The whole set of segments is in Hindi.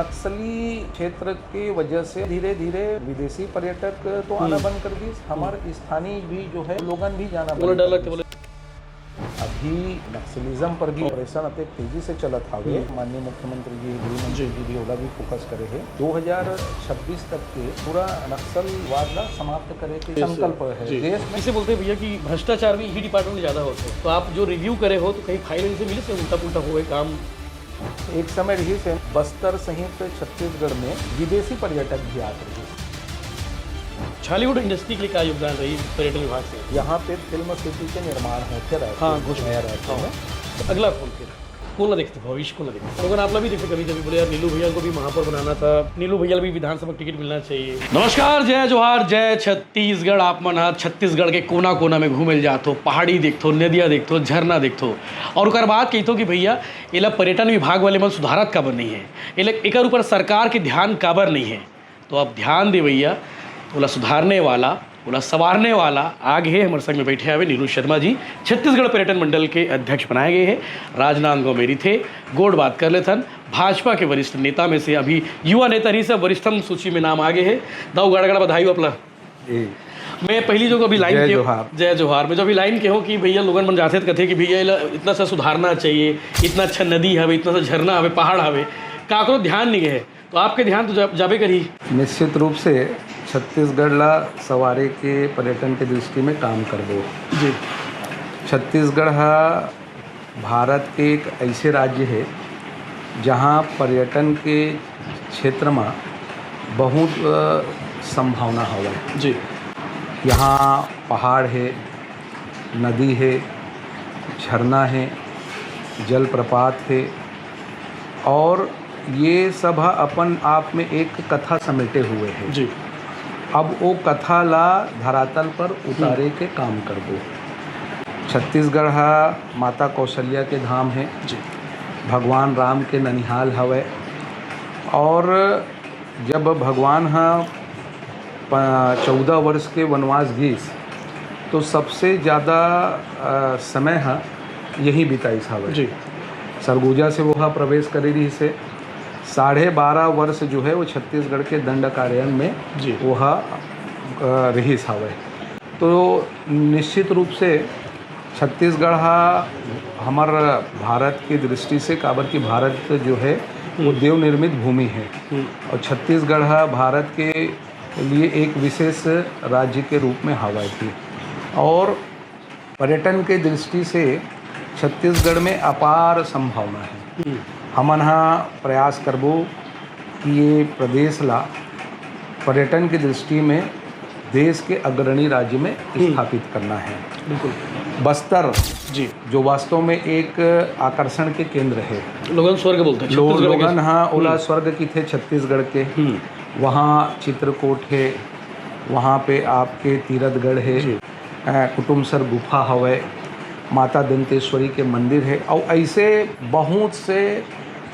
नक्सली क्षेत्र की वजह से धीरे धीरे विदेशी पर्यटक तो आना बंद कर दिए, हमारे स्थानीय भी जो है लोगन भी जाना बंद डर कर लगते दिए। बोले अभी नक्सलिज्म पर भी ऑपरेशन अति तेजी से चलत हवे। माननीय मुख्यमंत्री जी, गृहमंत्री जी भी ओला भी फोकस करे है। 2026 तक के पूरा नक्सलवाद ला समाप्त करे के संकल्प है देश में। इसे बोलते हैं भैया कि भ्रष्टाचार भी ही डिपार्टमेंट में ज़्यादा होते हैं, तो आप जो रिव्यू करे हो तो कहीं फाइल इनसे मिले से उल्टा पुल्टा हुए काम। एक समय रही से बस्तर सहित छत्तीसगढ़ में विदेशी पर्यटक भी आते रहे। छालीवुड इंडस्ट्री के लिए क्या योगदान रही पर्यटन विभाग से? यहाँ पे फिल्म सिटी के निर्माण होते रहते हाँ, हैं, घोषणा नया रहते हैं। तो अगला फोन फिर कौन देखते भविष्य को देखते लोगों आप भी देखते कभी कभी बोले यार नीलू भैया को भी महापौर बनाना था, नीलू भैया भी विधानसभा टिकट मिलना चाहिए। नमस्कार, जय जोहार, जय छत्तीसगढ़। आप मन छत्तीसगढ़ के कोना कोना में घूमे जातो, पहाड़ी देखतो, नदिया देखतो, झरना देखतो, और उकर बात कहतो कि भैया एला पर्यटन विभाग वाले मन सुधारत काबर नहीं है, एकर ऊपर सरकार के ध्यान काबर नहीं है। तो आप ध्यान दे भैया, ओला सुधारने वाला, ओला संवारने वाला आगे है हमारे संग में बैठे हुए नीलू शर्मा जी, छत्तीसगढ़ पर्यटन मंडल के अध्यक्ष बनाए गए हैं। राजनांदगांव मेरी थे गोड बात कर लेथन, भाजपा के वरिष्ठ नेता में से अभी युवा नेता ही सब वरिष्ठतम सूची में नाम आगे है। दाऊ गड़गड़ा बधाई हो अपना। मैं पहली जो अभी लाइन के जय जोहार में जो अभी लाइन के हो कि भैया लोगन मन जाते कथे कि भैया इतना सा सुधारना चाहिए, इतना अच्छा नदी हवे, इतना सा झरना हवे, पहाड़ हवे, काकरो ध्यान नहीं है, तो आपके ध्यान तो जाबे करी। निश्चित रूप से छत्तीसगढ़ ला सवारे के पर्यटन के दृष्टि में काम कर दो जी। छत्तीसगढ़ भारत के एक ऐसे राज्य है जहाँ पर्यटन के क्षेत्र में बहुत संभावना हवा जी। यहाँ पहाड़ है, नदी है, झरना है, जलप्रपात है, और ये सब अपन आप में एक कथा समेटे हुए हैं जी। अब वो कथा ला धरातल पर उतारे के काम कर दो। छत्तीसगढ़ माता कौशल्या के धाम है जी, भगवान राम के ननिहाल हवे, और जब भगवान 14 वर्ष के वनवास गीस तो सबसे ज़्यादा समय यही बिताई हवे जी। सरगुजा से वो प्रवेश करे रही से 12.5 वर्ष जो है वो छत्तीसगढ़ के दंड कार्यालय में जी। वह रहीस हवे। तो निश्चित रूप से छत्तीसगढ़ हमार भारत की दृष्टि से काबर की भारत जो है वो देव निर्मित भूमि है, और छत्तीसगढ़ भारत के लिए एक विशेष राज्य के रूप में हवा थी, और पर्यटन के दृष्टि से छत्तीसगढ़ में अपार संभावना है। हमन प्रयास करबो कि ये प्रदेश ला पर्यटन की दृष्टि में देश के अग्रणी राज्य में स्थापित करना है। बिल्कुल। बस्तर जी, जो वास्तव में एक आकर्षण के केंद्र है, लोगन स्वर्ग बोलते हैं लोगन ओला स्वर्ग की थे छत्तीसगढ़ के। वहाँ चित्रकूट है, वहाँ पे आपके तीरथगढ़ है, कुटुमसर गुफा हवे, माता दंतेश्वरी के मंदिर है, और ऐसे बहुत से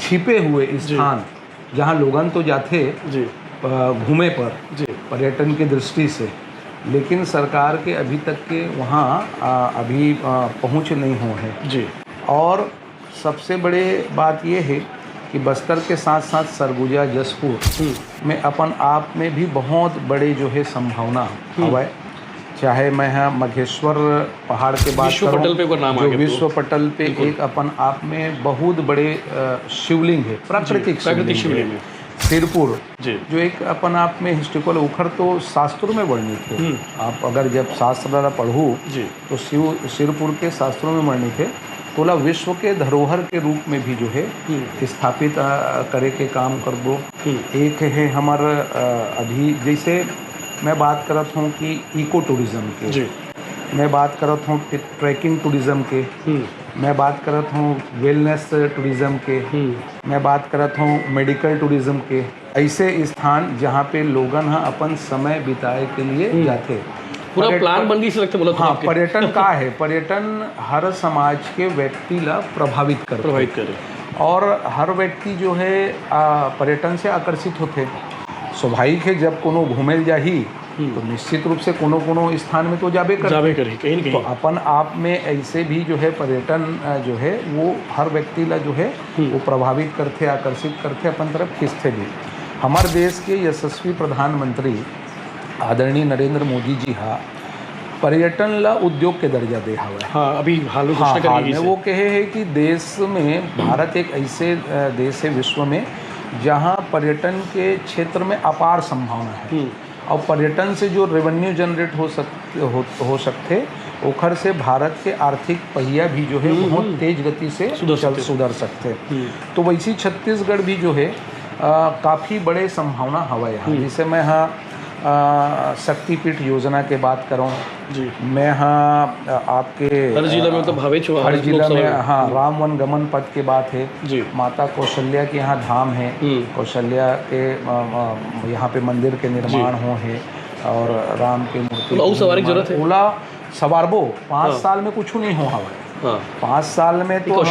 छिपे हुए स्थान जहाँ लोगन तो जाते घूमे पर पर्यटन की दृष्टि से, लेकिन सरकार के अभी तक के वहाँ अभी पहुँच नहीं हुए हैं जी। और सबसे बड़े बात ये है कि बस्तर के साथ साथ सरगुजा जसपुर में अपन आप में भी बहुत बड़े जो है संभावना हवा। चाहे मैं मघेश्वर पहाड़ के बात करूं, जो विश्व पटल पे एक अपन आप में बहुत बड़े शिवलिंग है, प्राकृतिक शिवलिंग है। सिरपुर जो एक अपन आप में हिस्टोरिकल उखड़ तो शास्त्रों में वर्णित है। आप अगर जब शास्त्र पढ़ू तो सिरपुर के शास्त्रों में वर्णित है, तोला विश्व के धरोहर के रूप में भी जो है स्थापित करे के काम कर दो। एक है हमारा अभी जैसे मैं बात करत हूँ कि इको टूरिज़्म के, मैं बात करत हूँ ट्रैकिंग टूरिज़्म के, मैं बात करत हूँ वेलनेस टूरिज़्म के, मैं बात करत हूँ मेडिकल टूरिज़्म के। ऐसे स्थान जहाँ पे लोगन अपन समय बिताए के लिए जाते, पूरा प्लान बंदी से लगते बोला। हाँ, पर्यटन का है, पर्यटन हर समाज के व्यक्ति ला प्रभावित करे, और हर व्यक्ति जो है पर्यटन से आकर्षित होते। स्वाभाविक है जब कोनो घूमेल जाही तो निश्चित रूप से कोनो स्थान में तो जाबे करी कहीं तो अपन आप में ऐसे भी जो है पर्यटन जो है वो हर व्यक्ति ला जो है वो प्रभावित करते, आकर्षित करते, अपन तरफ खींचते भी। हमारे देश के यशस्वी प्रधानमंत्री आदरणीय नरेंद्र मोदी जी पर्यटन ला उद्योग के दर्जा दे हुआ है। हाँ, अभी हाल में वो कहे है कि देश में भारत एक ऐसे देश है विश्व में जहाँ पर्यटन के क्षेत्र में अपार संभावना है और पर्यटन से जो रेवेन्यू जनरेट हो सकते ओखर से भारत के आर्थिक पहिया भी जो है बहुत तेज गति से सुधर सकते। तो वैसी छत्तीसगढ़ भी जो है काफ़ी बड़े संभावना हवा यहाँ। जैसे मैं शक्तिपीठ योजना के बात करूँ जी, मैं आपके हर जिला में मतलब हर जिला में राम वन गमन पथ की बात है जी। माता कौशल्या के यहाँ धाम है, कौशल्या के यहाँ पे मंदिर के निर्माण हो है और राम के मूर्ति सवारी की जरूरत है। ओला सवारबो 5 साल में कुछ नहीं हो हवा 5 साल में तो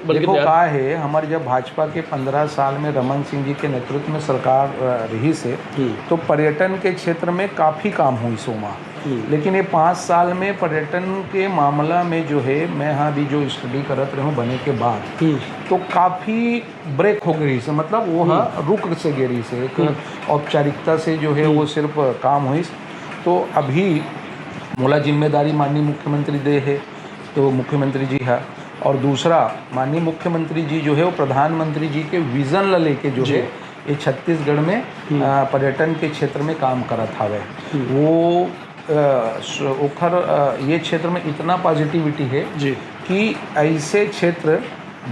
देखो का है हमारे जब भाजपा के 15 साल में रमन सिंह जी के नेतृत्व में सरकार रही से तो पर्यटन के क्षेत्र में काफ़ी काम हुई सोमा। लेकिन ये 5 साल में पर्यटन के मामला में जो है मैं यहाँ भी जो स्टडी करत रहा हूँ बने के बाद तो काफ़ी ब्रेक हो गई से, मतलब वो रुक से गिरी से एक औपचारिकता से जो है वो सिर्फ काम हुई। तो अभी मोला जिम्मेदारी माननीय मुख्यमंत्री दे है तो मुख्यमंत्री जी है और दूसरा माननीय मुख्यमंत्री जी जो है वो प्रधानमंत्री जी के विज़न ला लेके जो है ये छत्तीसगढ़ में पर्यटन के क्षेत्र में काम करत हावे। वो ओखर ये क्षेत्र में इतना पॉजिटिविटी है जी कि ऐसे क्षेत्र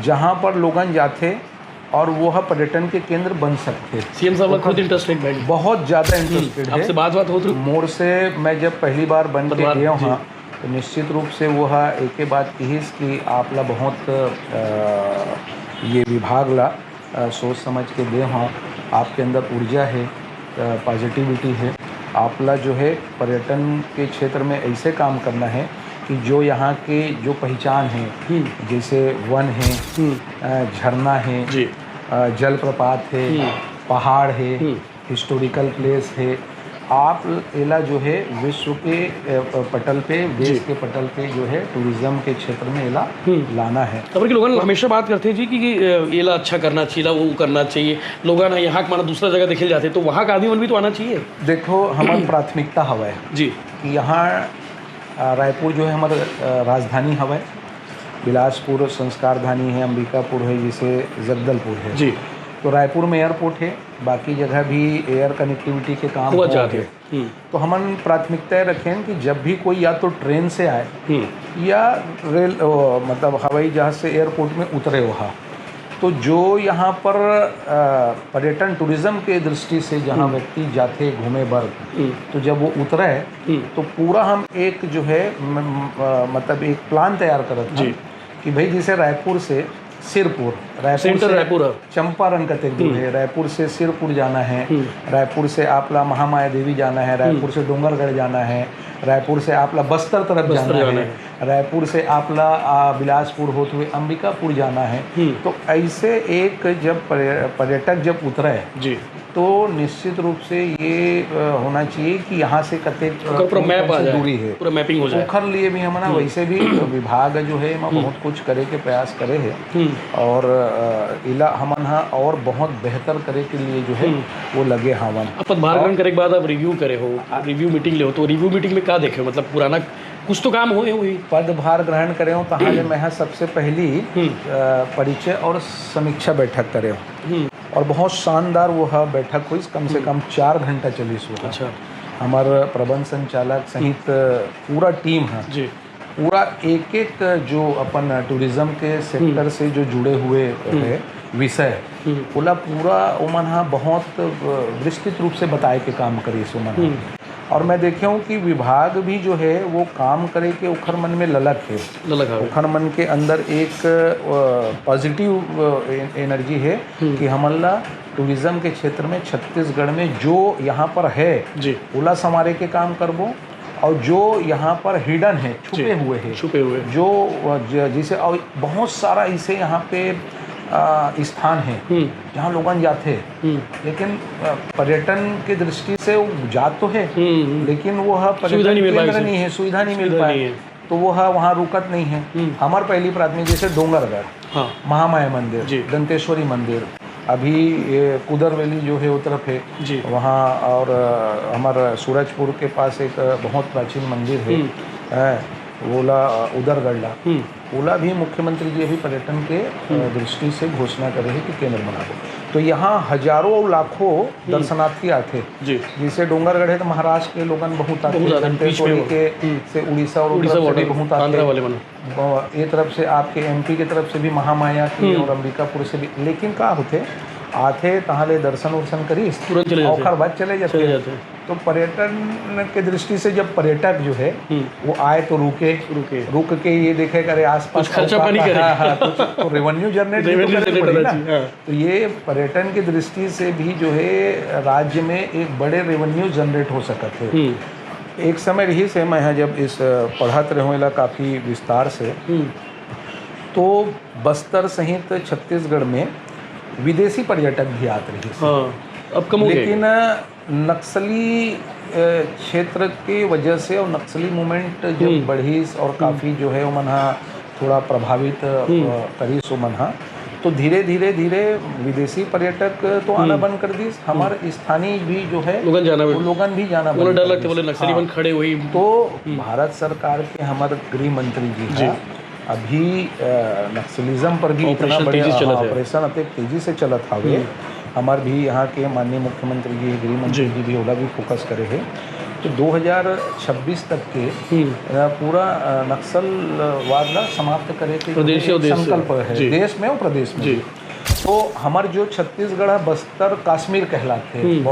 जहाँ पर लोगन जाते और वो पर्यटन के केंद्र बन सकते। सीएम साहब खुद इंटरेस्टेड है, बहुत ज़्यादा इंटरेस्टेड है। आपसे बात हो तो मोर से मैं जब पहली बार बन के गया हूँ तो निश्चित रूप से वो एक ही बात कही कि आप ला बहुत ये विभाग ला सोच समझ के दे हों, आपके अंदर ऊर्जा है, पॉजिटिविटी है, आप ला जो है पर्यटन के क्षेत्र में ऐसे काम करना है कि जो यहाँ के जो पहचान है जैसे वन है, झरना है, जलप्रपात है, पहाड़ है, हिस्टोरिकल प्लेस है, आप एला जो है विश्व के पटल पे देश के पटल पे जो है टूरिज्म के क्षेत्र में एला लाना है। खबर के लोग हमेशा बात करते हैं जी कि एला अच्छा करना चाहिए, वो करना चाहिए, लोग ना यहाँ माना दूसरा जगह देखे जाते तो वहाँ का आदमी मन भी तो आना चाहिए। देखो हमारी प्राथमिकता हवा है जी कि यहाँ रायपुर जो है हमारा राजधानी हवा है, बिलासपुर संस्कारधानी है, अंबिकापुर है, जैसे जगदलपुर है जी। तो रायपुर में एयरपोर्ट है, बाकी जगह भी एयर कनेक्टिविटी के काम हो जाते हैं। तो हम प्राथमिकताएं रखें कि जब भी कोई या तो ट्रेन से आए या रेल मतलब हवाई जहाज़ से एयरपोर्ट में उतरे वहाँ तो जो यहाँ पर पर्यटन टूरिज्म के दृष्टि से जहाँ व्यक्ति जाते घूमे वर्ग तो जब वो उतरे तो पूरा हम एक जो है मतलब एक प्लान तैयार करते हैं कि भाई जैसे रायपुर से सिरपुर, रायपुर चंपारण का दूर है, रायपुर से सिरपुर जाना है, रायपुर से आपला महामाया देवी जाना है, रायपुर से डोंगरगढ़ जाना है, रायपुर से आपला बस्तर तरफ जाना है, रायपुर से आपला बिलासपुर होते हुए अंबिकापुर जाना है। तो ऐसे एक जब पर्यटक जब उतरे जी तो निश्चित रूप से ये होना चाहिए कि यहाँ से कते दूरी है, पूरा मैपिंग हो जाए। ओखर लिए भी हमारा वैसे भी विभाग जो है बहुत कुछ करे के प्रयास करे है और इला हमन और बहुत बेहतर करे के लिए जो है वो लगे हवन। पदभार ग्रहण करे के बाद आप रिव्यू करे हो, रिव्यू मीटिंग ले हो तो रिव्यू मीटिंग में क्या देखे हो, मतलब पुराना कुछ तो काम हुए हुई पदभार ग्रहण करे हो तो मैं सबसे पहली परिचय और समीक्षा बैठक करे हो और बहुत शानदार वो बैठक हुई, कम से कम 4 घंटा चली सो। अच्छा। हमारा प्रबंध संचालक सहित पूरा टीम है जी, पूरा एक एक जो अपन टूरिज्म के सेक्टर से जो जुड़े हुए है विषय पूरा उमन बहुत विस्तृत रूप से बताए के काम करी सुमन। और मैं देखा हूँ कि विभाग भी जो है वो काम करे के उखर मन में ललक है, उखर मन के अंदर एक पॉजिटिव एनर्जी है कि हमला टूरिज्म के क्षेत्र में छत्तीसगढ़ में जो यहाँ पर है जी ओला संवारे के काम करबो और जो यहाँ पर हिडन है छुपे हुए जो जिसे और बहुत सारा इसे यहाँ पे स्थान है जहाँ लोग जाते हैं, लेकिन पर्यटन की दृष्टि से वो जात तो है, लेकिन वो सुविधा नहीं पर्यटन मिल पाई केंद्र उसे। नहीं है, सुविधा नहीं मिल सुविधा पाई, नहीं है। तो वो वहाँ रुकत नहीं है। हमारे पहली प्राथमिक जैसे डोंगरगढ़, हाँ महामाया मंदिर, जी। दंतेश्वरी मंदिर, अभी ये कुदरवेली जो है वो तरफ है जी। वहाँ, और हमारा सूरजपुर के पास एक बहुत प्राचीन मंदिर है ओला उदरगढ़। ओला भी मुख्यमंत्री जी अभी पर्यटन के दृष्टि से घोषणा करे हैं कि केंद्र बना दो, तो यहाँ हजारों और लाखों दर्शनार्थी आते जी। जैसे डोंगरगढ़ है तो महाराष्ट्र के लोग बहुत आते हैं, ज़्यादा, बीच में दंतेश्वरी वो। के से उड़ीसा और उड़ीसा उधर से भी बॉर्डर, बहुत आते आंध्रा हैं, वाले बना। ये तरफ से आपके एमपी की तरफ से भी महामाया की और अंबिकापुर से भी, लेकिन क्या होते आते तहाले दर्शन वर्शन करी तुरंत चले जाते औखर बाद चले जाते हैं। हैं। तो पर्यटन के दृष्टि से जब पर्यटक जो है वो आए तो रुक के ये देखे करे आसपास कुछ खर्चा पानी करे। कुछ तो रेवेन्यू जनरेट होना चाहिए, हाँ। तो ये पर्यटन की दृष्टि से भी जो है राज्य में एक बड़े रेवेन्यू जनरेट हो सकते है। एक समय रही से मैं जब इस पढ़ाते रहे काफ़ी विस्तार से, तो बस्तर सहित छत्तीसगढ़ में विदेशी पर्यटक भी आते रहे। हाँ, अब कम हो गए। लेकिन नक्सली क्षेत्र की वजह से और नक्सली मूवमेंट जब बढ़ी और काफ़ी जो है मना थोड़ा प्रभावित करी सो मना, तो धीरे धीरे विदेशी पर्यटक तो आना बंद कर दी। हमारे स्थानीय भी जो है लोगन भी जाना बंद, डर लगते बोले नक्सली बन खड़े हुई। तो भारत सरकार के हमारे गृह मंत्री जी अभी नक्सलिज्म पर भी इतना बड़े ऑपरेशन अत्यंत तेजी से चलत हवे। हमारे भी यहाँ के माननीय मुख्यमंत्री जी गृह मंत्री जी भी ओला भी फोकस करे है, तो 2026 तक के पूरा नक्सलवाद ला समाप्त करे के संकल्प है देश में और प्रदेश में। तो हमारे जो छत्तीसगढ़ बस्तर कश्मीर कहलाते हैं,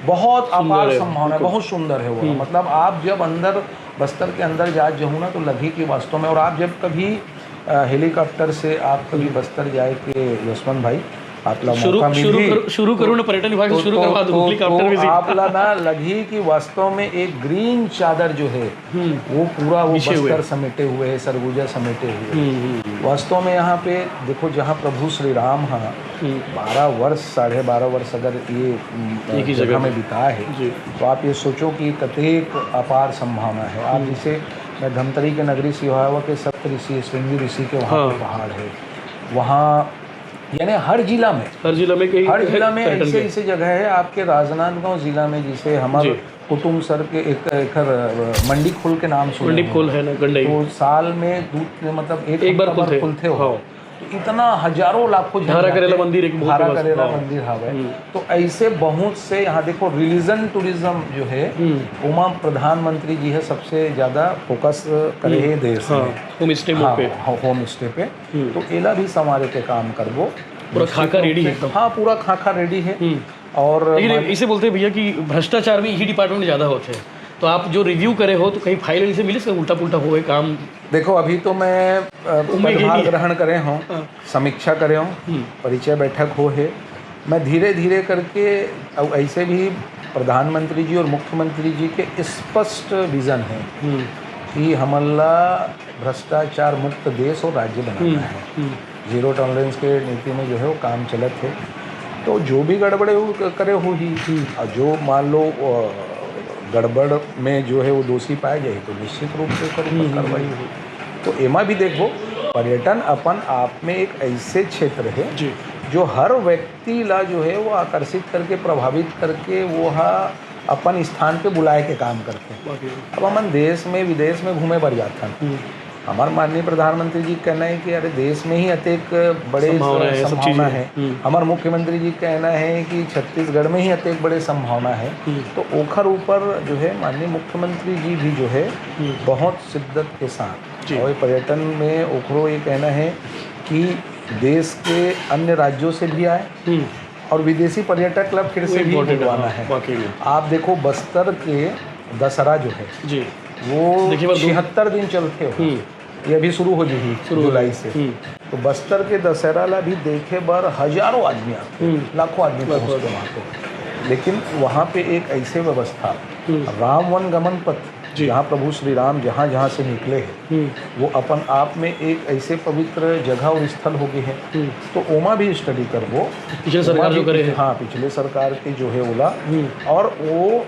बहुत अपार संभावना, बहुत सुंदर है वो। मतलब आप जब अंदर बस्तर के अंदर जाऊँ ना तो लगी कि वास्तव में, और आप जब कभी हेलीकॉप्टर से आप कभी बस्तर जाए के यशवंत भाई आपला मौका मिली शुरू करूँ ना पर्यटन विभाग से शुरू करवा दूँ हेलीकॉप्टर विजिट। आपला ना लगी कि वास्तव में एक ग्रीन चादर जो है वो पूरा वो बस्तर समेटे हुए है, सरगुजा समेटे हुए। वास्तव में यहाँ पे देखो जहाँ प्रभु श्री राम 12 वर्ष 12.5 वर्ष अगर ये जगह में बिताए है, तो आप ये सोचो कि कतेक अपार संभावना है। आप जिसे मैं धमतरी के नगरी सिहावा के सप्त ऋषि श्रृंगी ऋषि के वहाँ पे पहाड़ है, वहाँ यानी हर जिला में ऐसे जगह है आपके राजनांदगांव जिला में, जिसे हमारे कुटुंब सर के एक मंडी खोल के नाम से मंडी खोल है ना गंडई, तो साल में मतलब एक बार खुलते हो। तो इतना हजारों लाखों धारा करेला मंदिर हवे। तो ऐसे बहुत से यहाँ देखो रिलीजन टूरिज्म जो है उमा प्रधानमंत्री जी है सबसे ज़्यादा फोकस करे है देश में होम स्टे पे। तो एला भी संवारे के काम करबो, पूरा खाका रेडी है। हाँ, पूरा खाका रेडी है। और इसे बोलते हैं भैया कि भ्रष्टाचार भी यही डिपार्टमेंट में ज़्यादा होते हैं, तो आप जो रिव्यू करे हो तो कहीं फाइल से मिले इसका उल्टा पुल्टा हुए काम? देखो अभी तो मैं पदभार ग्रहण करे हूँ, समीक्षा करे हूँ, परिचय बैठक हो है। मैं धीरे धीरे करके ऐसे भी प्रधानमंत्री जी और मुख्यमंत्री जी के स्पष्ट विज़न है कि हमारा भ्रष्टाचार मुक्त देश और राज्य बनाना है। जीरो टॉलरेंस के नीति में जो है वो काम चलत है। तो जो भी गड़बड़े करे हो ही, और जो मान लो गड़बड़ में जो है वो दोषी पाए जाए तो निश्चित रूप से कार्रवाई हुई। तो एमा भी देखो पर्यटन अपन आप में एक ऐसे क्षेत्र है जो हर व्यक्ति ला जो है वो आकर्षित करके प्रभावित करके वो अपन स्थान पे बुलाए के काम करते हैं। अब हम देश में विदेश में घूमे बर जाता हैं, हमारे माननीय प्रधानमंत्री जी कहना है कि अरे देश में ही अत्येक बड़े संभावना है। हमारे मुख्यमंत्री जी कहना है कि छत्तीसगढ़ में ही अत्येक बड़े संभावना है। तो ओखर ऊपर जो है माननीय मुख्यमंत्री जी भी जो है बहुत शिद्दत के साथ, और पर्यटन में ओखरो ये कहना है कि देश के अन्य राज्यों से भी आए और विदेशी पर्यटक क्लब फिर से भी बुलवाना है। आप देखो बस्तर के दशहरा जो है वो 76 दिन चलते हो, ये अभी शुरू हो जाएगी जुलाई से। तो बस्तर के दशहरा ला भी देखे बार हजारों आदमी आते, लाखों आदमी पहुँचते वहाँ पे। लेकिन वहाँ पे एक ऐसे व्यवस्था राम वन गमन पथ जहाँ प्रभु श्री राम जहाँ जहाँ से निकले हैं वो अपन आप में एक ऐसे पवित्र जगह और स्थल हो गए हैं। तो ओमा भी स्टडी कर वो पिछले सरकार जो करे हैं। हाँ, पिछले सरकार के जो है ओला, और वो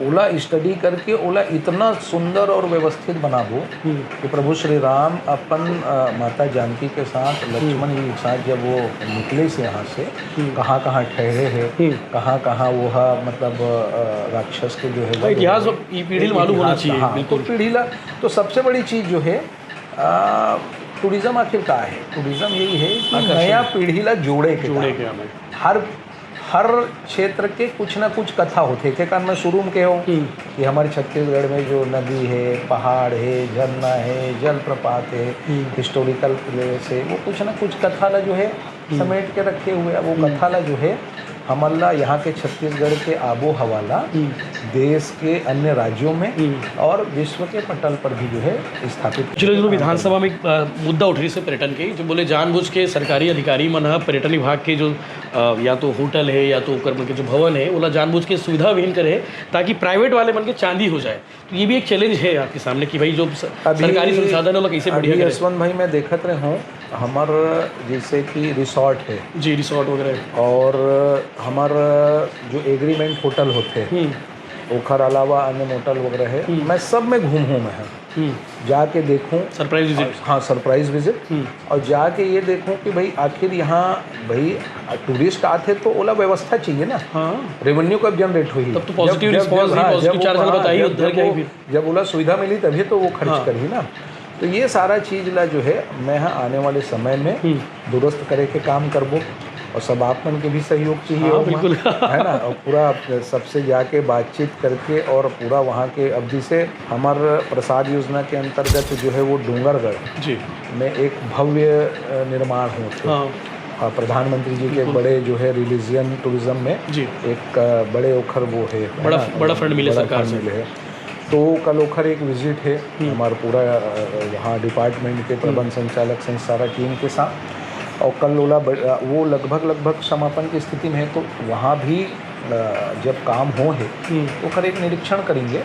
ओला स्टडी करके ओला इतना सुंदर और व्यवस्थित बना दो कि प्रभु श्री राम अपन माता जानकी के साथ, लक्ष्मण जी के साथ जब वो निकले से यहाँ से, कहाँ कहाँ ठहरे हैं, कहाँ कहाँ वो मतलब राक्षस के जो है इतिहास पीढ़ी मालूम होना चाहिए। हाँ, तो पीढ़ीला तो सबसे बड़ी चीज़ जो है टूरिज्म आखिर का है। टूरिज्म यही है कि नया पीढ़ीला जोड़े के हर क्षेत्र के कुछ ना कुछ कथा होते के कारण मैं शुरू में कहो कि हमारे छत्तीसगढ़ में जो नदी है, पहाड़ है, झरना है, जलप्रपात है, हिस्टोरिकल प्लेस है, वो कुछ ना कुछ कथा ला जो है समेट के रखे हुए। वो कथा ला जो है हमारा यहाँ के छत्तीसगढ़ के आबो हवाला देश के अन्य राज्यों में और विश्व के पटल पर भी जो है स्थापित। पिछले दिनों विधानसभा में एक मुद्दा उठ रही से पर्यटन के, जो बोले जानबूझ के सरकारी अधिकारी मन पर्यटन विभाग के जो या तो होटल है या तो कर्म के जो भवन है ओला जानबूझ के सुविधा विहीन करे ताकि प्राइवेट वाले मन के चांदी हो जाए। तो ये भी एक चैलेंज है आपके सामने कि भाई जो सरकारी संसाधन है कैसे बढ़िया करे। यशवंत भाई मैं देखते रहे हूँ हमार जैसे कि रिसोर्ट है जी, रिसोर्ट वगैरह और हमारा जो एग्रीमेंट होटल होते हैं ओखर अलावा अन्य होटल वगैरह है, मैं सब में घूम मैं जाके देखूं सरप्राइज विजिट। हाँ, सरप्राइज विजिट, और जाके ये देखूं कि भाई आखिर यहाँ भाई टूरिस्ट आते तो ओला व्यवस्था चाहिए ना। हाँ, रेवेन्यू कब जनरेट हुई, तब तो पॉजिटिव रिस्पांस भी, पॉजिटिव चार्ज बताइए उधर क्या है। जब ओला सुविधा मिली तभी तो वो खर्च करी ना। तो ये सारा चीज़ ला जो है मैं आने वाले समय में दुरुस्त करे के काम करबो, और सब आप मन के भी सहयोग चाहिए। हाँ, बिल्कुल है ना, और पूरा सबसे जाके बातचीत करके और पूरा वहाँ के अब जैसे हमारे प्रसाद योजना के अंतर्गत जो है वो डूंगरगढ़ जी में एक भव्य निर्माण होते प्रधानमंत्री जी के बड़े जो है रिलीजियन टूरिज्म में जी एक बड़े ओखर वो है बड़ा फंड मिले सरकार से। तो कल ओखर एक विजिट है हमारा पूरा वहाँ डिपार्टमेंट के प्रबंध संचालक संघ सारा टीम के साथ, और कल ओला वो लगभग समापन की स्थिति में है। तो वहाँ भी जब काम हो है तो खर एक निरीक्षण करेंगे।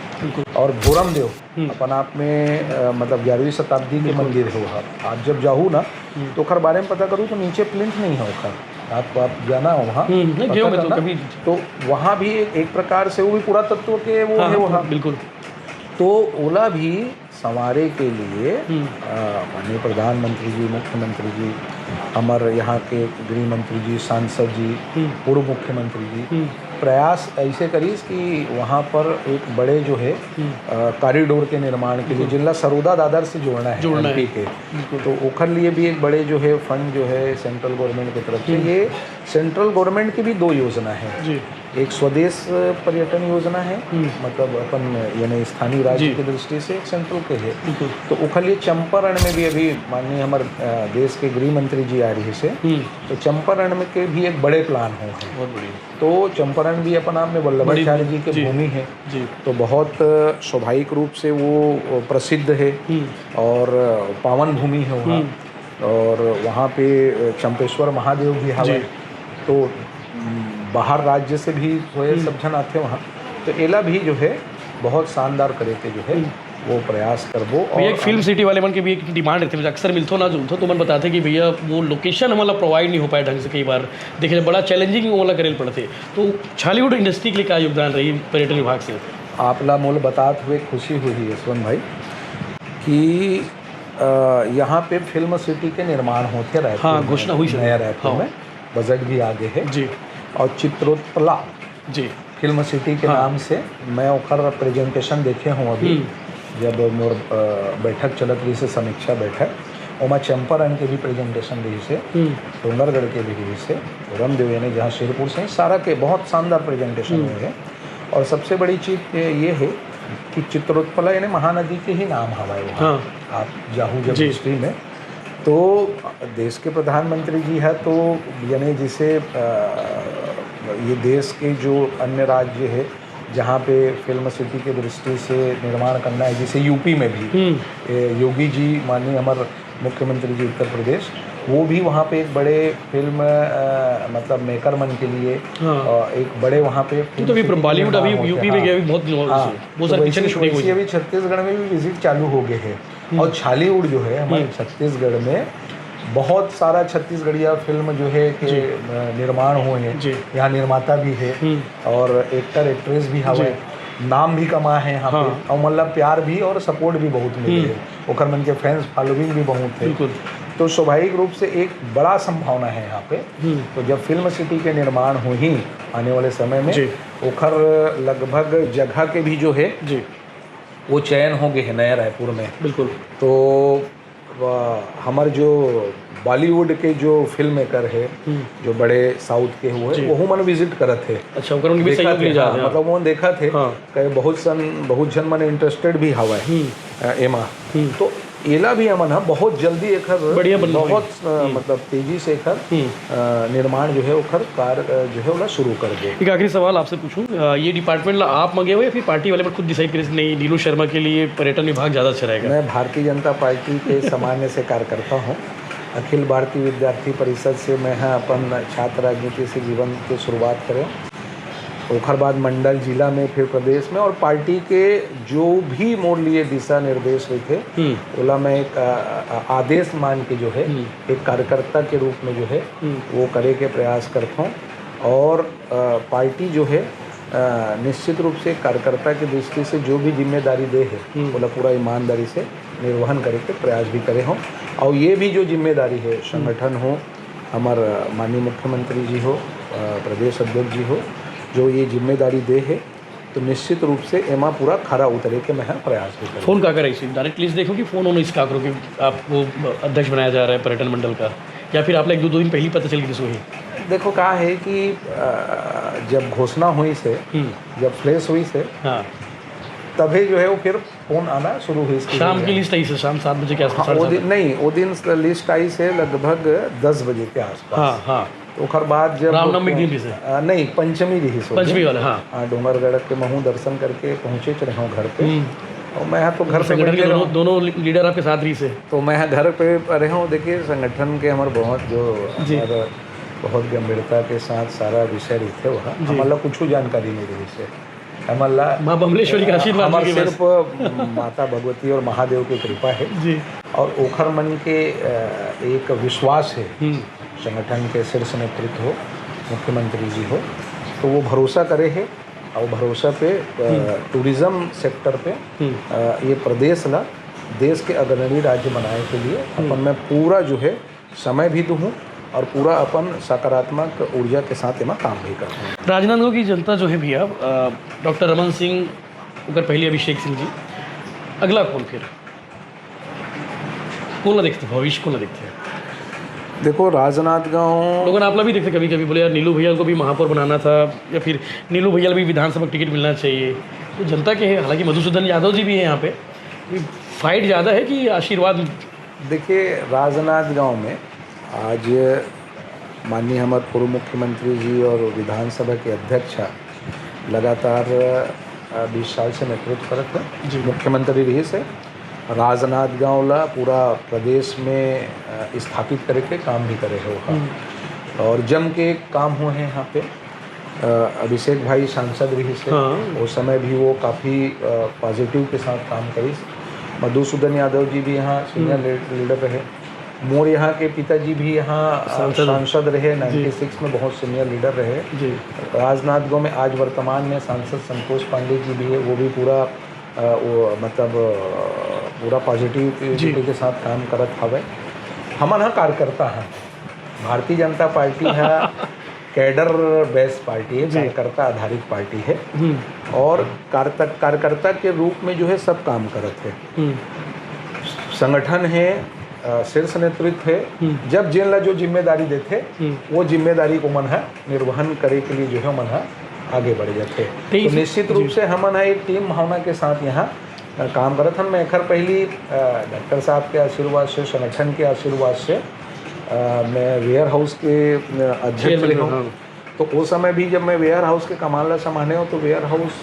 और भोरम देव अपन आप में मतलब 11वीं शताब्दी के मंदिर है वहाँ, आप जब जाऊँ ना तो खर बारे में पता करूँ तो नीचे प्लिंथ नहीं है खर, आप जाना वहाँ तो वहाँ भी एक प्रकार से वो भी पुरातत्व के वो है वहाँ बिल्कुल। तो ओला भी संवारे के लिए माननीय प्रधानमंत्री जी, मुख्यमंत्री जी, हमारे यहाँ के गृह मंत्री जी, सांसद जी, पूर्व मुख्यमंत्री जी प्रयास ऐसे करीस कि वहाँ पर एक बड़े जो है कॉरिडोर के निर्माण के लिए जिला सरोदा दादर से जोड़ना है एमपी के, तो ओखर लिए भी एक बड़े जो है फंड जो है सेंट्रल गवर्नमेंट की तरफ से। ये सेंट्रल गवर्नमेंट की भी 2 योजना है, एक स्वदेश पर्यटन योजना है मतलब अपन यानी स्थानीय राज्य की दृष्टि से, एक सेंट्रल के है। तो उखलिए चंपारण में भी अभी माननीय हमारे देश के गृह मंत्री जी आ रही से, तो चंपारण में के भी एक बड़े प्लान हो बहुत बढ़िया। तो चंपारण भी अपन आप में वल्लभाचार्य जी की भूमि है तो बहुत स्वाभाविक रूप से वो प्रसिद्ध है और पावन भूमि है वहाँ, और वहाँ पे चंपेश्वर महादेव भी है, तो बाहर राज्य से भी सब जन आते वहाँ। तो एला भी जो है बहुत शानदार करे के जो है वो प्रयास करबो। और एक फिल्म सिटी वाले मन के भी एक डिमांड रहती है, अक्सर मिलतो ना जुलतो तो मन बताते कि भैया वो लोकेशन हमारा प्रोवाइड नहीं हो पाया ढंग से, कई बार देखे बड़ा चैलेंजिंग वाला करे पड़ते। तो बॉलीवुड इंडस्ट्री के लिए क्या योगदान रही पर्यटन विभाग से? आपला मोल बताते हुए खुशी हुई यशवंत भाई कि यहाँ पे फिल्म सिटी के निर्माण होते रहते। हाँ, घोषणा हुई नया रायपुर में बजट भी आगे है जी, और चित्रोत्पला जी फिल्म सिटी के नाम से मैं ओखर प्रेजेंटेशन देखे हूँ अभी, जब मोर बैठक चलत रही से समीक्षा बैठक, ओमा चंपारण के भी प्रेजेंटेशन रही से, डूंगरगढ़ के भी रही से, रामदेव यानी जहाँ शेरपुर से सारा के बहुत शानदार प्रेजेंटेशन हुए हैं। और सबसे बड़ी चीज़ ये है कि चित्रोत्पला यानी महानदी के ही नाम हवाए वहाँ आप जाहू जब हिस्ट्री में, तो देश के प्रधानमंत्री जी है तो यानी जिसे ये देश के जो अन्य राज्य है जहाँ पे फिल्म सिटी के दृष्टि से निर्माण करना है, जैसे यूपी में भी योगी जी माननीय हमारे मुख्यमंत्री जी उत्तर प्रदेश वो भी वहाँ पे एक बड़े फिल्म मतलब मेकर मन के लिए एक बड़े वहाँ पे तो अभी बॉलीवुड अभी यूपी में गया अभी बहुत वो सारे पिक्चर की शूटिंग हुई है। अभी छत्तीसगढ़ में भी विजिट चालू हो गए हैं और छालीवुड जो है हमारे छत्तीसगढ़ में बहुत सारा छत्तीसगढ़िया फिल्म जो है कि निर्माण हुए हैं। यहाँ निर्माता भी है और एक्टर एक्ट्रेस भी हवे, नाम भी कमा है यहाँ पे और मतलब प्यार भी और सपोर्ट भी बहुत मिले है, ओकर मन के फैंस फॉलोइंग भी बहुत है। तो स्वाभाविक रूप से एक बड़ा संभावना है यहाँ पे। तो जब फिल्म सिटी के निर्माण हो ही आने वाले समय में ओखर लगभग जगह के भी जो है वो चयन हो गए हैं नया रायपुर में। बिल्कुल। तो हमारे जो बॉलीवुड के जो फिल्म मेकर है जो बड़े साउथ के हुए वो मन विजिट करत है। अच्छा, उनकी भी सहयोग ली जा रहा है। मतलब वो देखा थे कि बहुत जन मन इंटरेस्टेड भी हवा है एमा। तो एला भी अमन है बहुत जल्दी एक बढ़िया बहुत मतलब तेजी से एक निर्माण जो है वो कार्य जो है वो शुरू कर दे। एक आखिरी सवाल आपसे पूछूं, ये डिपार्टमेंट आप मंगे हुए या फिर पार्टी वाले पर खुद डिसाइड करें नहीं नीलू शर्मा के लिए पर्यटन विभाग ज़्यादा अच्छा रहेगा? मैं भारतीय जनता पार्टी के सामान्य से कार्यकर्ता हूँ। अखिल भारतीय विद्यार्थी परिषद से मैं अपन छात्र राजनीति से जीवन की शुरुआत करें, ओखर बाद मंडल जिला में फिर प्रदेश में, और पार्टी के जो भी मोड़ लिए दिशा निर्देश हुए थे ओला मैं एक आदेश मान के जो है एक कार्यकर्ता के रूप में जो है वो करे के प्रयास करता हूँ। और पार्टी जो है निश्चित रूप से कार्यकर्ता की दृष्टि से जो भी जिम्मेदारी दे है बोला पूरा ईमानदारी से निर्वहन करे के प्रयास भी करे हों। और ये भी जो जिम्मेदारी है संगठन हो, हमारे माननीय मुख्यमंत्री जी हो, प्रदेश अध्यक्ष जी हो, जो ये जिम्मेदारी दे है तो निश्चित रूप से एमा पूरा खरा उतरे के मैं प्रयास भी करूँ। फ़ोन का करें इसी डायरेक्ट लिस्ट देखो कि फ़ोन होना इसका करो कि आपको अध्यक्ष बनाया जा रहा है पर्यटन मंडल का, या फिर आपने 1-2 दिन पहले पता चल गई सोई? देखो कहा है कि जब घोषणा हुई से जब फ्लैश हुई से तभी जो है वो फिर फ़ोन आना शुरू हुई। शाम की लिस्ट आई से शाम 7 बजे के आसपास? वो दिन लिस्ट आई से लगभग 10 बजे के आसपास। हाँ। तो ओखर बाद जब रामनवमी दिन से नहीं पंचमी रही सो पंचमी वाले हाँ डोंगरगढ़ के महू दर्शन करके पहुँचे रहे हूँ घर पे। और मैं तो घर पे दोनों लीडर आपके साथ रही से तो मैं घर पे रहे हूँ। देखिए संगठन के हमारे बहुत जो बहुत गंभीरता के साथ सारा विषय रही थे वहाँ मतलब कुछ जानकारी नहीं रही से हमारा माँ बमलेश्वरी का आशीर्वाद हमारे सिर्फ माता भगवती और महादेव की कृपा है जी। और ओखर मन के एक विश्वास है संगठन के शीर्ष नेतृत्व हो, मुख्यमंत्री जी हो, तो वो भरोसा करे है और भरोसा पे टूरिज़्म सेक्टर पे ये प्रदेश ला देश के अग्रणी राज्य बनाने के लिए अपन में पूरा जो है समय भी दूँ और पूरा अपन सकारात्मक ऊर्जा के साथ इमा काम भी करते हैं। राजनांदगांव की जनता जो है भैया डॉक्टर रमन सिंह अगर पहले अभिषेक सिंह जी अगला कौन फिर कौन ना देखते भविष्य को ना देखते हैं? देखो राजनांदगांव लोगों ने आप भी देखते कभी कभी बोले यार नीलू भैया को भी महापौर बनाना था या फिर नीलू भैया भी विधानसभा टिकट मिलना चाहिए। तो जनता के है, हालांकि मधुसूदन यादव जी भी हैं यहाँ पे, फाइट ज़्यादा है कि आशीर्वाद? देखिए राजनांदगांव में आज माननीय हमारे पूर्व मुख्यमंत्री जी और विधानसभा के अध्यक्ष लगातार 20 साल से नेतृत्व करते हैं मुख्यमंत्री रही से राजनांदगांव ला पूरा प्रदेश में स्थापित करे के काम भी करे हो और जम के काम हुए हैं यहाँ पे। अभिषेक भाई सांसद रही से उस समय भी वो काफ़ी पॉजिटिव के साथ काम करी। मधुसूदन यादव जी भी यहाँ सीनियर लीडर रहे, मोर यहाँ के पिताजी भी यहाँ सांसद रहे, 96 में बहुत सीनियर लीडर रहे। राजनांदगांव में आज वर्तमान में सांसद संतोष पांडे जी भी है, वो भी पूरा वो मतलब पूरा पॉजिटिव के साथ काम करत हवे। हमन कार्यकर्ता हैं, भारतीय जनता पार्टी है कैडर बेस्ड पार्टी है, कार्यकर्ता आधारित पार्टी है और कार्यकर्ता के रूप में जो है सब काम करत है। संगठन है, शीर्ष नेतृत्व है, जब जिन ला जो जिम्मेदारी देते वो जिम्मेदारी को मन है निर्वहन करे के लिए जो है मन है आगे बढ़ जाते। तो निश्चित रूप से हमन एक टीम भावना के साथ यहाँ काम करत हन। मैं खैर पहली डॉक्टर साहब के आशीर्वाद से, संगठन के आशीर्वाद से मैं वेयर हाउस के अध्यक्ष रहा हूँ, तो वो समय भी जब मैं वेयर हाउस के कमाल संभाले हो तो वेयर हाउस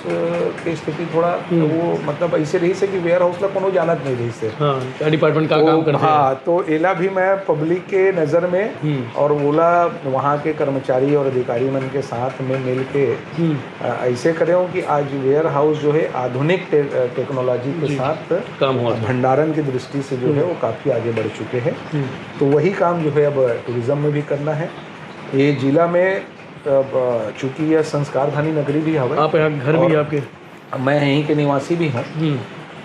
की स्थिति थोड़ा वो मतलब ऐसे रही से कि वेयर हाउस ला कोनो जानत नहीं रही से। हाँ डिपार्टमेंट का काम करते हैं। हाँ, तो एला भी मैं पब्लिक के नज़र में और ओला वहाँ के कर्मचारी और अधिकारी मन के साथ में मिल के ऐसे करे हूँ कि आज वेयर हाउस जो है आधुनिक टेक्नोलॉजी के साथ काम हुआ भंडारण की दृष्टि से जो है वो काफ़ी आगे बढ़ चुके हैं। तो वही काम जो है अब टूरिज़्म में भी करना है। ये जिला में चूँकि यह संस्कार धानी नगरी भी है, आप यहाँ घर भी आपके, मैं यहीं के निवासी भी हूँ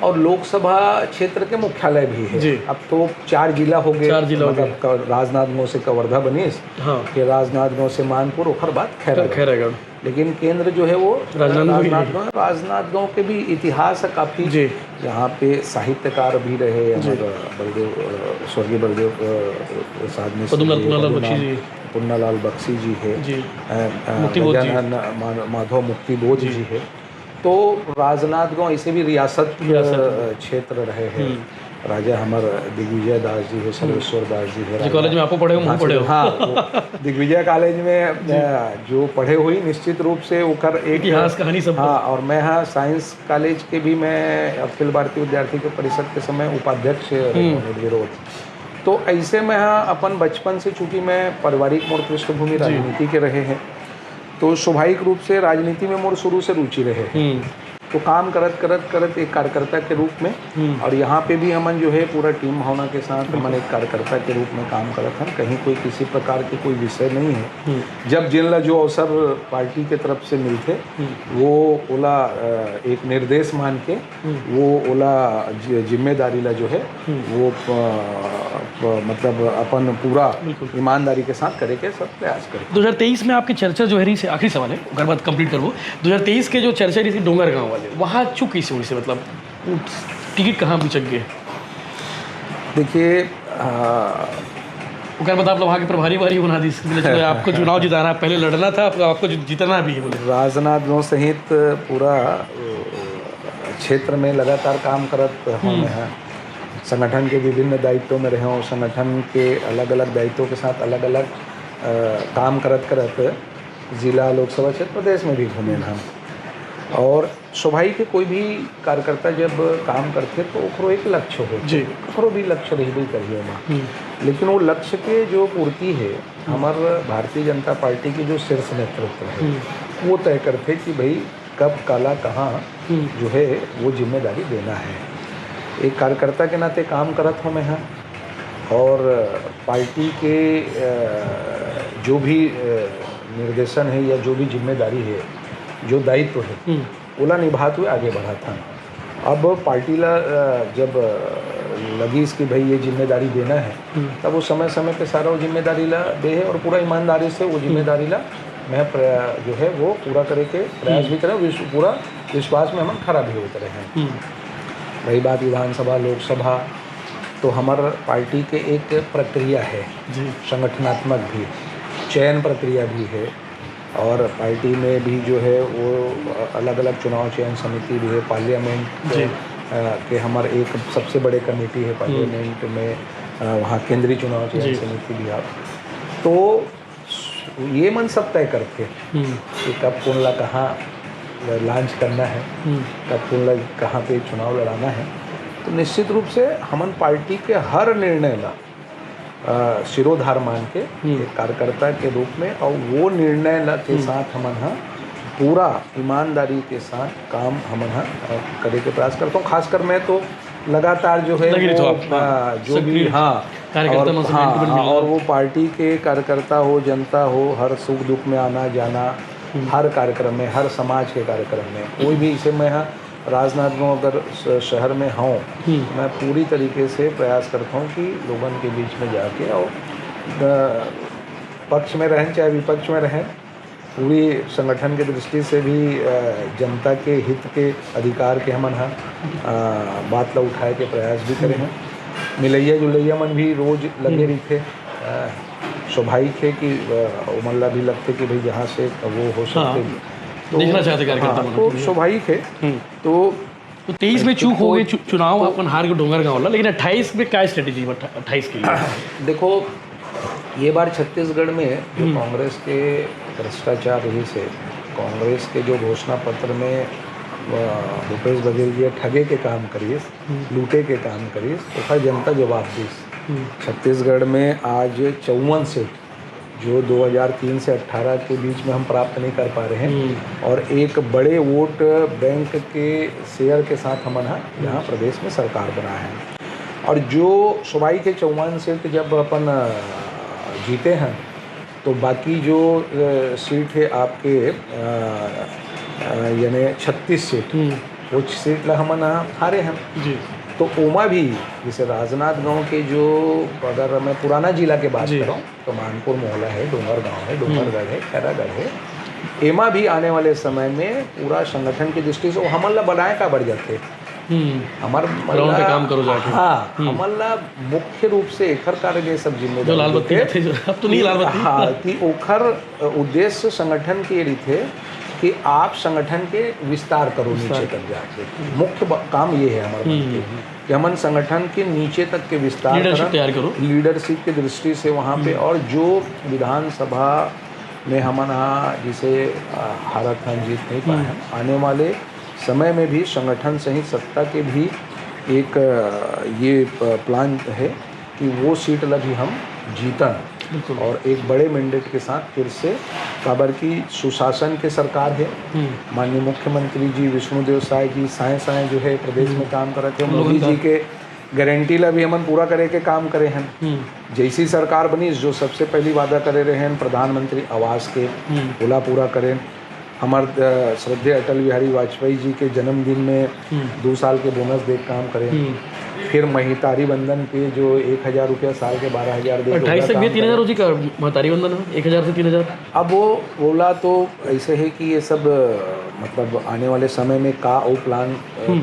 और लोकसभा क्षेत्र के मुख्यालय भी है। अब तो 4 जिला हो गए, मतलब राजनांदगांव से कवर्धा बनीस, के राजनांदगांव से मानपुर, और बाद खैरागढ़। लेकिन केंद्र जो है वो राजनांदगांव के भी इतिहास काफ़ी, यहाँ पे साहित्यकार भी रहे हमारे बलदेव, स्वर्गीय बलदेव प्रसाद, पुन्नालाल बख्शी जी है, माधव मुक्तिबोध जी है। तो राजनांदगांव ऐसे भी रियासत क्षेत्र रहे हैं। राजा हमारे दिग्विजय दास जी है, सर्वेश्वर दास जी है। कॉलेज में आपको पढ़े हो? हाँ, दिग्विजय कॉलेज में जो पढ़े हुई निश्चित रूप से उकर एक इतिहास कहानी सब। हाँ, और मैं हाँ साइंस कॉलेज के भी मैं अखिल भारतीय विद्यार्थी के परिषद के समय उपाध्यक्ष निर्विरोध। तो ऐसे में हाँ अपन बचपन से, चूँकि मैं पारिवारिक मोर पृष्ठभूमि राजनीति के रहे हैं, तो स्वाभाविक रूप से राजनीति में मोर शुरू से रुचि रहे। तो काम करत एक कार्यकर्ता के रूप में, और यहाँ पे भी हमन जो है पूरा टीम भावना के साथ हमन एक कार्यकर्ता के रूप में काम करत हैं। कहीं कोई किसी प्रकार की कोई विषय नहीं है। जब जिनला जो अवसर पार्टी के तरफ से मिलते वो ओला एक निर्देश मान के वो ओला जिम्मेदारी ला जो है वो मतलब अपन पूरा ईमानदारी के साथ करे के सब प्रयास करें। 2023 में आपकी चर्चा जो है रही से, आखिरी सवाल है अगर बात कंप्लीट करो, 2023 के जो चर्चा रही थी डोंगरगांव वाले, वहाँ चुप कैसे हुई से, मतलब टिकट कहाँ बिचक गए? देखिए अगर मतलब आप लोग वहाँ के प्रभारी वारी बना दी, आपको चुनाव जिताना, पहले लड़ना था, आपको जीतना भी है बोले। राजनांदगांव सहित पूरा क्षेत्र में लगातार काम करत हूँ मैं। संगठन के विभिन्न दायित्वों में रहे हूँ। संगठन के अलग अलग दायित्वों के साथ अलग अलग काम करत जिला, लोकसभा क्षेत्र, प्रदेश में भी घूमे हम। और स्वाभाविक है कोई भी कार्यकर्ता जब काम करते तो ओकरो एक लक्ष्य हो, ओकरो भी लक्ष्य रही करिए में। लेकिन वो लक्ष्य के जो पूर्ति है हमारे भारतीय जनता पार्टी की जो शीर्ष नेतृत्व है वो तय करते कि भाई कब काला कहाँ जो है वो जिम्मेदारी देना है। एक कार्यकर्ता के नाते काम करत हूँ मैं यहाँ, और पार्टी के जो भी निर्देशन है या जो भी जिम्मेदारी है, जो दायित्व है, ओला निभाते हुए आगे बढ़ा था। अब पार्टी ला जब लगी इसकी भाई ये जिम्मेदारी देना है, तब वो समय समय पे सारा वो जिम्मेदारी ला दे है और पूरा ईमानदारी से वो जिम्मेदारी ला मैं जो है वो पूरा करे के प्रयास भी करें। पूरा विश्वास में हम खड़ा भी होते रहे। रही बात विधानसभा, लोकसभा, तो हमारे पार्टी के एक प्रक्रिया है संगठनात्मक भी, चयन प्रक्रिया भी है, और पार्टी में भी जो है वो अलग अलग चुनाव चयन समिति भी है। पार्लियामेंट के हमारे एक सबसे बड़े कमेटी है पार्लियामेंट में, वहाँ केंद्रीय चुनाव चयन समिति भी। आप तो ये मन सब तय करते कि कब कौन ला कहाँ लॉन्च करना है, कब कौन ला कहाँ पे चुनाव लड़ाना है। तो निश्चित रूप से हमन पार्टी के हर निर्णय ला शिरोधार मान के एक कार्यकर्ता के रूप में, और वो निर्णय के साथ हमन पूरा ईमानदारी के साथ काम हमन करे के प्रयास करता हूँ। खासकर मैं तो लगातार जो है जो भी और वो पार्टी के कार्यकर्ता हो, जनता हो, हर सुख दुख में आना जाना, हर कार्यक्रम में, हर समाज के कार्यक्रम में, कोई भी इसे मैं राजनांदगांव अगर शहर में हूँ, मैं पूरी तरीके से प्रयास करता हूँ कि लोगों के बीच में जाके और पक्ष में रहें चाहे विपक्ष में रहें, पूरी संगठन के दृष्टि से भी जनता के हित के अधिकार के हमन बात ला उठाए के प्रयास भी करें हैं। मिलैया जुलैया मन भी रोज लगे रही थे। स्वाभाविक है कि उमल्ला भी लगते कि भाई जहाँ से वो हो सकते तो देखना चाहते कार्यकर्ता तो स्वाभाविक है। तो 23 में चूक हो गई चुनाव, अपन हार के डोंगरगांव वाला, लेकिन 28 में क्या स्ट्रेटेजी 28 के लिए? देखो ये बार छत्तीसगढ़ में जो कांग्रेस के भ्रष्टाचार रही से कांग्रेस के जो घोषणा पत्र में भूपेश बघेल जी ठगे के काम करीस, लूटे के काम करीस, तो हर जनता जवाब दीस। छत्तीसगढ़ में आज 54 सीट जो 2003 से 18 के बीच में हम प्राप्त नहीं कर पा रहे हैं और एक बड़े वोट बैंक के शेयर के साथ हम यहाँ प्रदेश में सरकार बनाए हैं। और जो सूबाई के 54 सीट जब अपन जीते हैं तो बाकी जो सीट है आपके यानी 36 सीट वो सीट ला हम हारे हैं जी। तो ओमा भी जैसे राजनांदगांव के जो अगर मैं पुराना जिला के बात कर रहा हूँ तो मानपुर मोहल्ला है, डोंगरगांव है, डोंगरगढ़ है, खैरागढ़ है, एमा भी आने वाले समय में पूरा संगठन की दृष्टि से वो हमला बनाए का बढ़ जाते हमार पे काम करो जाके। हाँ हमला मुख्य रूप से एखर कारण ये सब जिम्मेदारी लाल बत्ती थे अब तो नहीं लाल बत्ती। हाँ कि ओखर उद्देश्य संगठन के लिए थे कि आप संगठन के विस्तार करो नीचे तक जाके। मुख्य काम ये है हमारे कि हम संगठन के नीचे तक के विस्तार तैयार करो, लीडरशिप की दृष्टि से वहाँ पे। और जो विधानसभा में हम जिसे हारा खान जीत नहीं पाए हैं, आने वाले समय में भी संगठन सहित सत्ता के भी एक ये प्लान है कि वो सीट लगी हम जीतन और एक बड़े मैंडेट के साथ फिर से काबर की सुशासन के सरकार है। माननीय मुख्यमंत्री जी विष्णुदेव साय जी साए जो है प्रदेश में काम कर रहे थे, मोदी जी के गारंटी ला भी हम पूरा करे के काम करे हैं। जैसी सरकार बनी जो सबसे पहली वादा करे रहे हैं प्रधानमंत्री आवास के बोला पूरा करें। हमारे श्रद्धेय अटल बिहारी वाजपेयी जी के जन्मदिन में 2 साल के बोनस दे काम करें। फिर महितारी बंधन पे जो 1000 रुपया साल के 12,000 दे 28 तक भी 3,000 रोजी का महितारी बंधन 1000 से 3,000। अब वो बोला तो ऐसे है कि ये सब मतलब आने वाले समय में का वो प्लान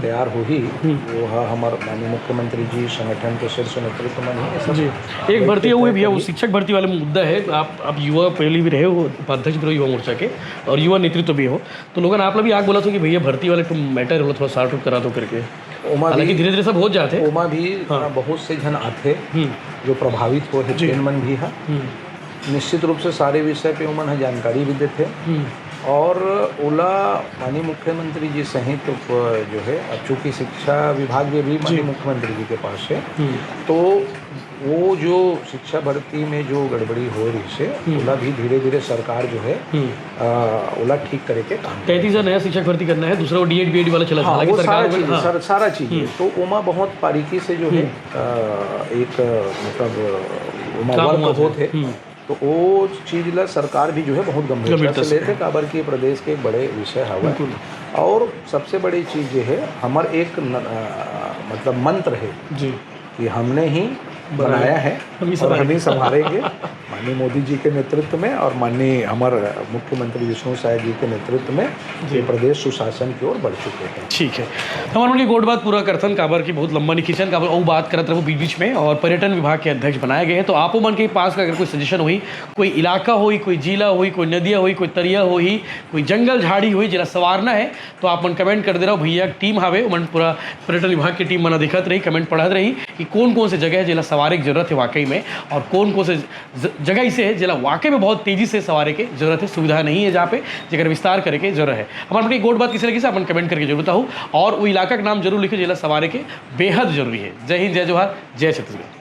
तैयार हो ही वो हमारे माननीय मुख्यमंत्री जी संगठन के शीर्ष नेतृत्व में नहीं सब जी। एक भर्ती हुई भैया वो शिक्षक भर्ती वाले मुद्दा है। आप युवा पहले भी रहे हो, उपाध्यक्ष भी रहो युवा मोर्चा के और युवा नेतृत्व भी हो, तो लोगों ने आप भी आग बोला था कि भैया भर्ती वाले तुम मैटर हो थोड़ा सॉर्ट आउट करा दो करके। हालांकि धीरे धीरे सब हो जाते ओमा भी बहुत से जन आते जो प्रभावित हो मन भी है। निश्चित रूप से सारे विषय पे उमन जानकारी भी देते और ओला माननीय मुख्यमंत्री जी सहित जो है अब चूँकि शिक्षा विभाग में भी माननीय मुख्यमंत्री जी के पास है, तो वो जो शिक्षा भर्ती में जो गड़बड़ी हो रही से ओला भी धीरे धीरे सरकार जो है ओला ठीक करे के काम 33,000 नया शिक्षक भर्ती करना है, दूसरा वो DED BED वाला चला था। वो सारा चीज़ है। तो ओमा बहुत बारीकी से जो है एक मतलब वर्क होते तो वो चीज़ ला सरकार भी जो है बहुत गंभीरता से लेते काबर की प्रदेश के एक बड़े विषय हवा। और सबसे बड़ी चीज़ ये है हमार एक मतलब मंत्र है जी कि हमने ही बनाया है और हम ही संभालेंगे माननीय मोदी जी के नेतृत्व में और माननीय हमारे मुख्यमंत्री विष्णु साय जी के नेतृत्व में ये प्रदेश सुशासन की ओर बढ़ चुके हैं। ठीक है, हमारे मन की गोट बात पूरा करथन काबर की बहुत लंबा निखिचन काबर वो बात करते रहो बीच में। और पर्यटन विभाग के अध्यक्ष बनाए गए हैं, तो आपो मन के पास का अगर कोई सजेशन हुई, कोई इलाका हुई, कोई जिला हुई, कोई नदियाँ हुई, कोई तरिया हुई, कोई जंगल झाड़ी हुई जिला सवारना है, तो आप मन कमेंट कर दे रहा हो। भैया टीम हावे मन पूरा पर्यटन विभाग की टीम मना दिखत रही, कमेंट पढ़त रही कि कौन कौन से जगह है जिला सवारी की जरूरत है वाकई में और कौन कौन से जगह ऐसे है जिला वाकई में बहुत तेजी से सवारी की जरूरत है, सुविधा नहीं है जहाँ पे जगह विस्तार करे के जरूरत है। हमारे गोट बात किसी लगी से अपन कमेंट करके जरूरत हो और वो इलाका का नाम जरूर लिखे जिला सवारी के बेहद जरूरी है। जय हिंद, जय जोहार, जय छत्तीसगढ़।